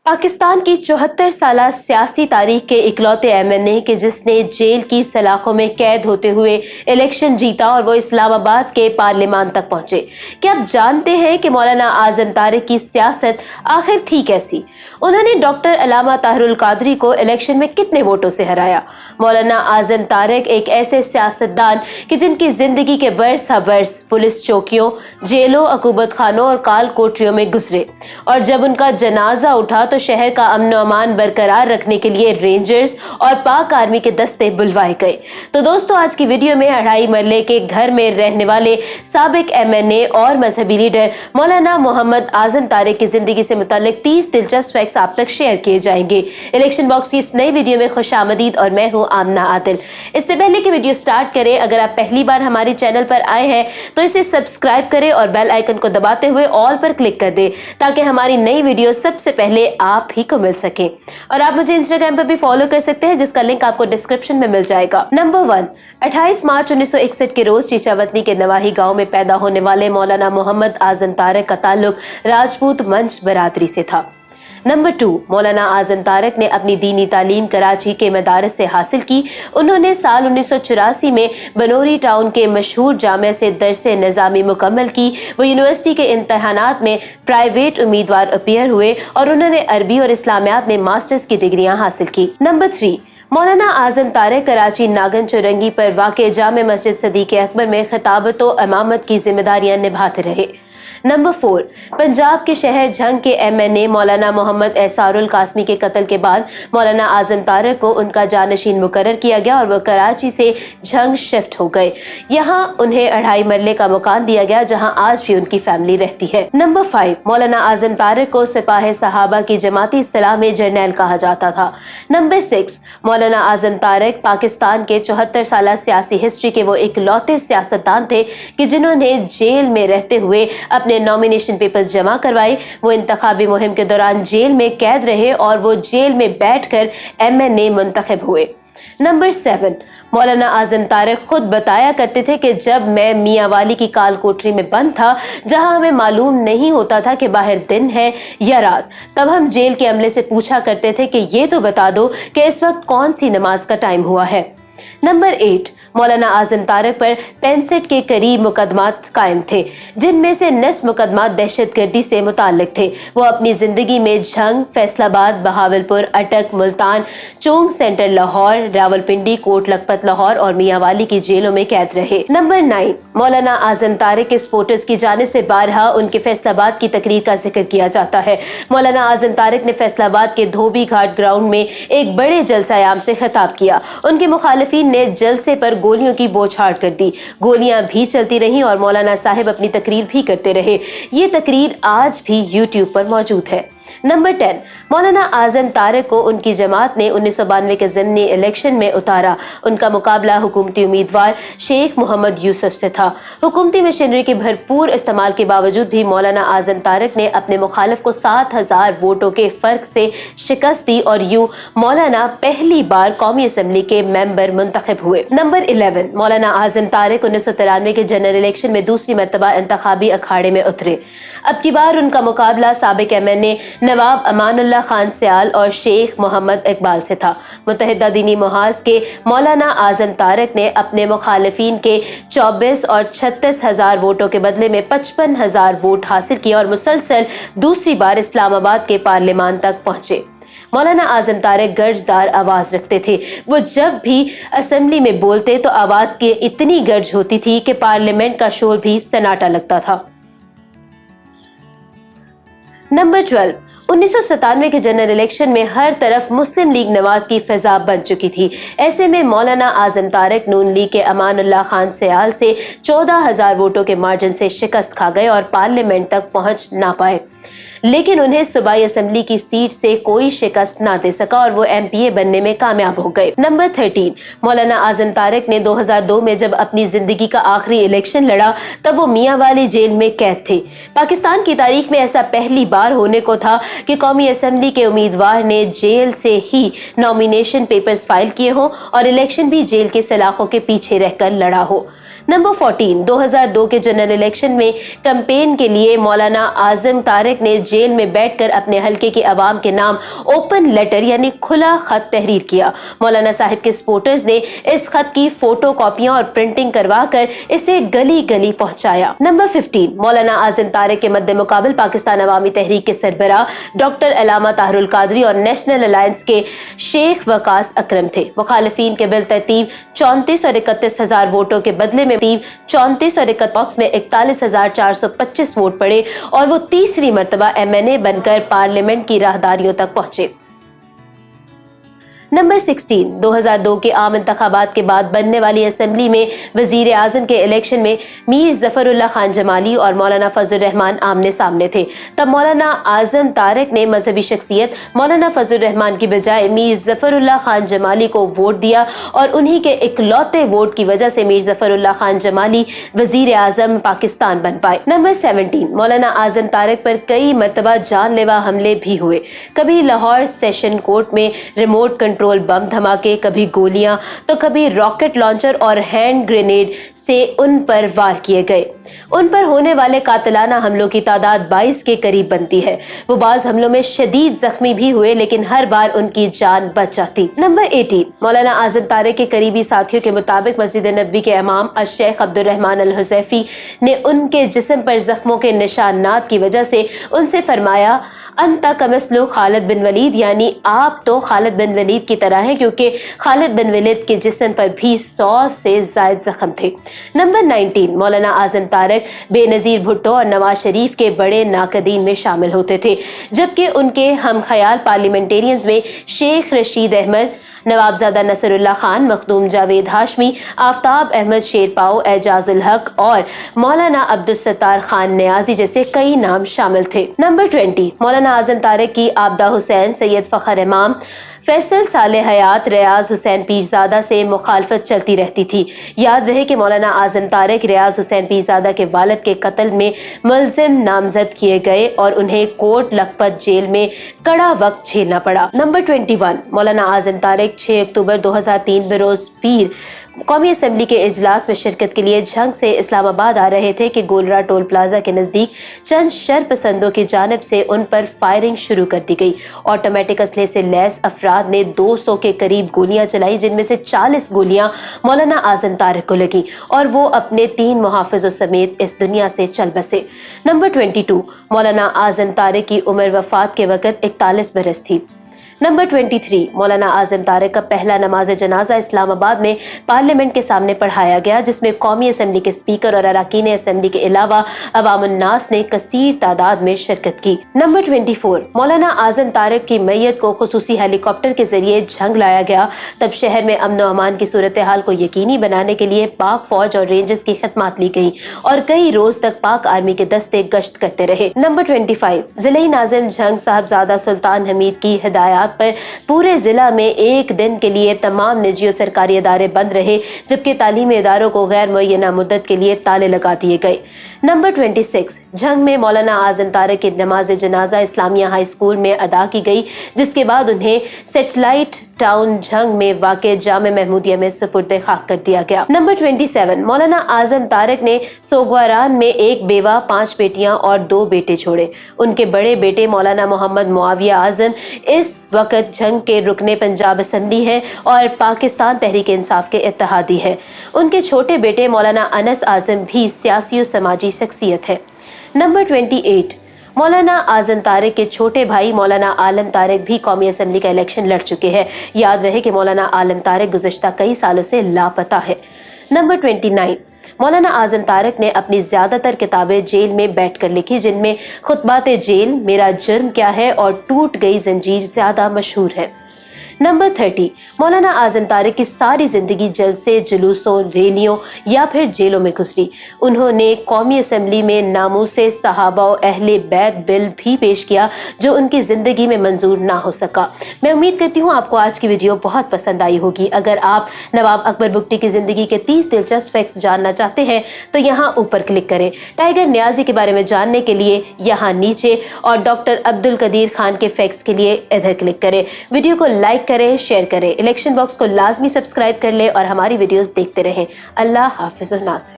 पाकिस्तान की 74 साला सियासी तारीख के इकलौते एमएनए के जिसने जेल की सलाखों में कैद होते हुए इलेक्शन जीता और वो इस्लामाबाद के पार्लियामान तक पहुंचे। क्या आप जानते हैं कि मौलाना आजम तारिक की सियासत आखिर थी कैसी? उन्होंने डॉक्टर अल्लामा ताहिरुल कादरी को इलेक्शन में कितने वोटों से हराया? मौलाना आजम तारिक एक ऐसे सियासतदान कि जिनकी जिंदगी के बरस बरस पुलिस चौकियों, जेलों, अकूबत खानों और काल कोठरियों में गुजरे, और जब उनका जनाजा उठा तो शहर का अमन अमान बरकरार रखने के लिए रेंजर्स और पाक आर्मी के दस्ते बुलवाए गए। तो दोस्तों, आज की वीडियो में अढ़ाई मरले के घर में रहने वाले साबिक एमएनए और मजहबी लीडर मौलाना मोहम्मद आजम तारिक की जिंदगी से मुतालिक 30 दिलचस्प फैक्ट्स आप तक शेयर किए जाएंगे। इलेक्शन बॉक्स की इस नई वीडियो में खुशामदीद और मैं हूं आमना आदिल। इससे पहले कि वीडियो स्टार्ट करें, अगर आप पहली बार हमारे चैनल पर आए हैं तो इसे सब्सक्राइब करें और बेल आइकन को दबाते हुए ऑल पर क्लिक कर दें ताकि हमारी नई वीडियो सबसे पहले आप ही को मिल सके। और आप मुझे इंस्टाग्राम पर भी फॉलो कर सकते हैं, जिसका लिंक आपको डिस्क्रिप्शन में मिल जाएगा। नंबर 1, 28 मार्च 1961 के रोज चीचावतनी के नवाही गांव में पैदा होने वाले मौलाना मोहम्मद आजम तारिक का ताल्लुक राजपूत मंच बरादरी से था। नंबर 2, मौलाना आजम तारिक ने अपनी दीनी तालीम कराची के मदारस से हासिल की। उन्होंने साल 1984 में बनोरी टाउन के मशहूर जामिया से दर्से निज़ामी मुकम्मल की। वो यूनिवर्सिटी के इम्तहानात में प्राइवेट उम्मीदवार अपीयर हुए और उन्होंने अरबी और इस्लामियात में मास्टर्स की डिग्रियां हासिल की। नंबर 3, मौलाना आजम तारिक कराची नागन चौरंगी पर वाक़े जामे मस्जिद सदीक़ अकबर में खिताबत व इमामत की जिम्मेदारियां निभाते रहे। नंबर 4, पंजाब के शहर झंग के एमएनए मौलाना मोहम्मद एहसारुल कासमी के कत्ल के बाद मौलाना आजम तारिक को उनका जानशीन मुकर्रर किया गया और वह कराची से झंग शिफ्ट हो गए। यहाँ उन्हें अढ़ाई मरले का मकान दिया गया, जहाँ आज भी उनकी फैमिली रहती है। नंबर 5, मौलाना आजम तारिक को सिपाही सहाबा की जमाती इस्तिलाह में जर्नैल कहा जाता था। नंबर 6, मौलाना आजम तारिक पाकिस्तान के 74 साल सियासी हिस्ट्री के वो इकलौते सियासतदान थे कि जिन्होंने जेल में रहते हुए अपने नॉमिनेशन पेपर्स जमा करवाए। वो इंतखाबी मुहिम के दौरान जेल में कैद रहे और वो जेल में बैठकर एमएनए मुंतखब हुए। नंबर 7, मौलाना आजम तारिक खुद बताया करते थे कि जब मैं मियां वाली की काल कोठरी में बंद था, जहां हमें मालूम नहीं होता था कि बाहर दिन है या रात, तब हम जेल के अमले से पूछा करते थे कि ये तो बता दो कि इस वक्त कौन सी नमाज का टाइम हुआ है। नंबर 8, मौलाना आजम तारिक पर 65 के करीब मुकदमात कायम थे, जिनमें से 9 मुकदमात दहशतगर्दी से मुताल्लिक थे। वो अपनी जिंदगी में झंग, फैसलाबाद, बहावलपुर, अटक, मुल्तान, चोंग सेंटर लाहौर, रावलपिंडी, कोट लखपत लाहौर और मियांवाली की जेलों में कैद रहे। नंबर 9, मौलाना आजम तारिक के सपोर्टर्स की जानिब से बारहा उनके फैसलाबाद की तकरीर का जिक्र किया जाता है। मौलाना आजम तारिक ने फैसलाबाद के धोबी घाट ग्राउंड में एक बड़े जलसायाम से खिताब किया। उनके मुखालिफिन ने जलसे पर गोलियों की बौछार कर दी। गोलियां भी चलती रहीं और मौलाना साहिब अपनी तकरीर भी करते रहे। ये तकरीर आज भी यूट्यूब पर मौजूद है। नंबर 10, मौलाना आजम तारिक को उनकी जमात ने 1992 के ज़िमनी इलेक्शन में उतारा। उनका मुकाबला हुकूमती उम्मीदवार शेख मोहम्मद यूसुफ से था। हुकूमती मशीनरी के भरपूर इस्तेमाल के बावजूद भी मौलाना आजम तारिक ने अपने मुखालिफ को 7000 वोटों के फर्क से शिकस्त दी और यूं मौलाना पहली बार कौमी असम्बली के मेंबर मुंतखब हुए। नंबर 11, मौलाना आजम तारिक 1993 के जनरल इलेक्शन में दूसरी मरतबा इंतखाबी अखाड़े में उतरे। अब की बार उनका मुकाबला साबिक एमएनए नवाब अमानुल्लाह खान सयाल और शेख मोहम्मद इकबाल से था। मुत्तहिदा दीनी मुहाज के मौलाना आजम तारिक ने अपने मुखालिफिन के 24 और 36,000 वोटों के बदले में 55,000 वोट हासिल किए और मुसलसल दूसरी बार इस्लामाबाद के पार्लियामान तक पहुंचे। मौलाना आजम तारिक गर्जदार आवाज रखते थे। वो जब भी असेंबली में बोलते तो आवाज की इतनी गर्ज होती थी कि पार्लियामेंट का शोर भी सन्नाटा लगता था। नंबर 12, 1997 के जनरल इलेक्शन में हर तरफ मुस्लिम लीग नवाज की फिजा बन चुकी थी। ऐसे में मौलाना आजम तारिक नून लीग के अमानुल्लाह खान सयाल से 14,000 वोटों के मार्जिन से शिकस्त खा गए और पार्लियामेंट तक पहुंच ना पाए। लेकिन उन्हें सूबाई असेंबली की सीट से कोई शिकस्त ना दे सका और वो एमपीए बनने में कामयाब हो गए। नंबर 13, मौलाना आजम तारिक ने 2002 में जब अपनी जिंदगी का आखिरी इलेक्शन लड़ा, तब वो मियांवाली जेल में कैद थे। पाकिस्तान की तारीख में ऐसा पहली बार होने को था कि कौमी असेंबली के उम्मीदवार ने जेल से ही नॉमिनेशन पेपर्स फाइल किए हों और इलेक्शन भी जेल के सलाखों के पीछे रहकर लड़ा हो। नंबर 14, 2002 के जनरल इलेक्शन में कैंपेन के लिए मौलाना आजम तारिक ने जेल में बैठकर अपने हलके की आवाम के नाम ओपन लेटर यानी खुला खत तहरीर किया। मौलाना साहिब के सपोर्टर्स ने इस खत की फोटो कॉपियां और प्रिंटिंग करवाकर इसे गली गली पहुंचाया। नंबर 15, मौलाना आजम तारिक के मद्दे मुकाबल पाकिस्तान अवामी तहरीक के सरबराह डॉक्टर अलामा ताहरुल कादरी और नेशनल अलायंस के शेख वकास अकरम थे। मुखालिफिन के बिल तरतीब 34 और 31,000 वोटों के बदले में 34 और 31 बॉक्स में 41,425 वोट पड़े और वो तीसरी मर्तबा MNA बनकर पार्लियामेंट की राहदारियों तक पहुंचे। नंबर 16, 2002 के आम इंतखाबात के बाद बनने वाली असेंबली में वजीर आजम के इलेक्शन में मीर जफरुल्लाह खान जमाली और मौलाना फजल रहमान आमने सामने थे। तब मौलाना आजम तारिक ने मजहबी शख्सियत मौलाना फजल रहमान की बजाय मीर जफरुल्लाह खान जमाली को वोट दिया और उन्हीं के इकलौते वोट की वजह से मीर जफरुल्लाह खान जमाली वजीर आजम पाकिस्तान बन पाए। नंबर 17, मौलाना आजम तारिक पर कई मरतबा जानलेवा हमले भी हुए। कभी लाहौर सेशन कोर्ट में रिमोट कंट्रोल बम धमाके, कभी गोलियां तो कभी रॉकेट लॉन्चर और हैंड ग्रेनेड से उन पर वार किए गए। उन पर होने वाले कातिलाना हमलों की तादाद 22 के करीब बनती है। वो बाज हमलों में शदीद जख्मी भी हुए लेकिन हर बार उनकी जान बच जाती। नंबर 18, मौलाना आजम तारिक के करीबी साथियों के मुताबिक मस्जिद नबवी के इमाम शेख अब्दुल रहमान अल हुज़ैफी ने उनके जिस्म पर जख्मों के निशानात की वजह से उनसे फरमाया, अंता कमिस्लु खालिद बिन वलीद, यानी आप तो खालिद बिन वलीद की तरह हैं, क्योंकि खालिद बिन वलीद के जिस्म पर भी 100 से ज्यादा जख्म थे। नंबर 19, मौलाना आजम तारिक बेनजीर भुट्टो और नवाज शरीफ के बड़े नाकदीन में शामिल होते थे, जबकि उनके हम ख्याल पार्लियामेंटेरियंस में शेख रशीद अहमद, नवाबजादा नसरुल्लाह खान, मखदूम जावेद हाशमी, आफ्ताब अहमद शेरपाओ, एजाजुल हक और मौलाना अब्दुल सत्तार खान नियाजी जैसे कई नाम शामिल थे। नंबर 20, मौलाना आजम तारिक की आबदा हुसैन, सैयद फखर इमाम, फैसल साले हयात, रियाज हुसैन पीरजादा से मुखालफत चलती रहती थी। याद रहे कि मौलाना आजम तारिक रियाज हुसैन पीरजादा के वालिद के कत्ल में मुलजिम नामजद किए गए और उन्हें कोट लखपत जेल में कड़ा वक्त झेलना पड़ा। नंबर 21, मौलाना आजम तारिक 6 अक्टूबर 2003 बरोज पीर कौमी असेंबली के इजलास में शिरकत के लिए झंग से इस्लामाबाद आ रहे थे कि गोलरा टोल प्लाजा के नजदीक चंद शरपसंदों की जानिब से उन पर फायरिंग शुरू कर दी गई। ऑटोमेटिक असले से लैस अफराद ने 200 के करीब गोलियां चलाई, जिनमें से 40 गोलियां मौलाना आजम तारिक को लगी और वो अपने 3 मुहाफिजों समेत इस दुनिया से चल बसे। नंबर 22, मौलाना आजम तारिक की उम्र वफात के वक्त 41 बरस थी। नंबर 23, मौलाना आजम तारिक का पहला नमाज जनाजा इस्लामाबाद में पार्लियामेंट के सामने पढ़ाया गया, जिसमें कौमी असेंबली के स्पीकर और अरकान असेंबली के अलावा अवामुन्नास ने कसीर तादाद में शिरकत की। नंबर 24, मौलाना आजम तारिक की मैयत को खुसूसी हेलीकॉप्टर के जरिए झंग लाया गया। तब शहर में अमन अमान की सूरत हाल को यकीनी बनाने के लिए पाक फौज और रेंजर्स की खिदमत ली गई और कई रोज तक पाक आर्मी के दस्ते गश्त करते रहे। नंबर 25, जिले नाजिम झंग साहबजादा सुल्तान हमीद की हिदायत पर पूरे जिला में एक दिन के लिए तमाम निजी और सरकारी इदारे बंद रहे, जबकि तालीमी इदारों को गैर मुअय्यना मुद्दत के लिए ताले लगा दिए गए। नंबर 26, झंग में मौलाना आजम तारिक की नमाज जनाजा इस्लामिया हाई स्कूल में अदा की गई, जिसके बाद उन्हें सैटेलाइट टाउन झंग में वाक़े जामे महमूदिया में सुपुर्द खाक कर दिया गया। नंबर 27, मौलाना आजम तारिक ने सोगवारान में एक बेवा, 5 बेटियां और 2 बेटे छोड़े। उनके बड़े बेटे मौलाना मोहम्मद मुआविया आजम इस वक्त झंग के रुकने पंजाब असेंबली हैं और पाकिस्तान तहरीक इंसाफ के इत्तेहादी हैं। उनके छोटे बेटे मौलाना अनस आजम भी सियासी और समाजी शख्सियत है। नंबर 28, मौलाना आजम तारिक के छोटे भाई मौलाना आलम तारिक भी कौमी असेंबली का इलेक्शन लड़ चुके हैं। याद रहे कि मौलाना आलम तारिक गुज़श्ता कई सालों से लापता है। नंबर 29, मौलाना आजम तारिक ने अपनी ज्यादातर किताबें जेल में बैठकर लिखी, जिनमें खुतबाते जेल, मेरा जुर्म क्या है और टूट गई जंजीर ज्यादा मशहूर है। नंबर 30, मौलाना आजम तारिक की सारी जिंदगी जलसे, जुलूसों, रैलियों या फिर जेलों में गुजरी। उन्होंने कौमी असेंबली में नामूसे सहाबा और अहले बैत बिल भी पेश किया, जो उनकी जिंदगी में मंजूर ना हो सका। मैं उम्मीद करती हूँ आपको आज की वीडियो बहुत पसंद आई होगी। अगर आप नवाब अकबर बुगटी की जिंदगी के 30 दिलचस्प फैक्ट्स जानना चाहते हैं तो यहाँ ऊपर क्लिक करें। टाइगर नियाजी के बारे में जानने के लिए यहाँ नीचे, और डॉक्टर अब्दुल कदीर खान के फैक्ट्स के लिए इधर क्लिक करें। वीडियो को लाइक करें, शेयर करें, इलेक्शन बॉक्स को लाजमी सब्सक्राइब कर लें और हमारी वीडियोस देखते रहें। अल्लाह हाफिज़।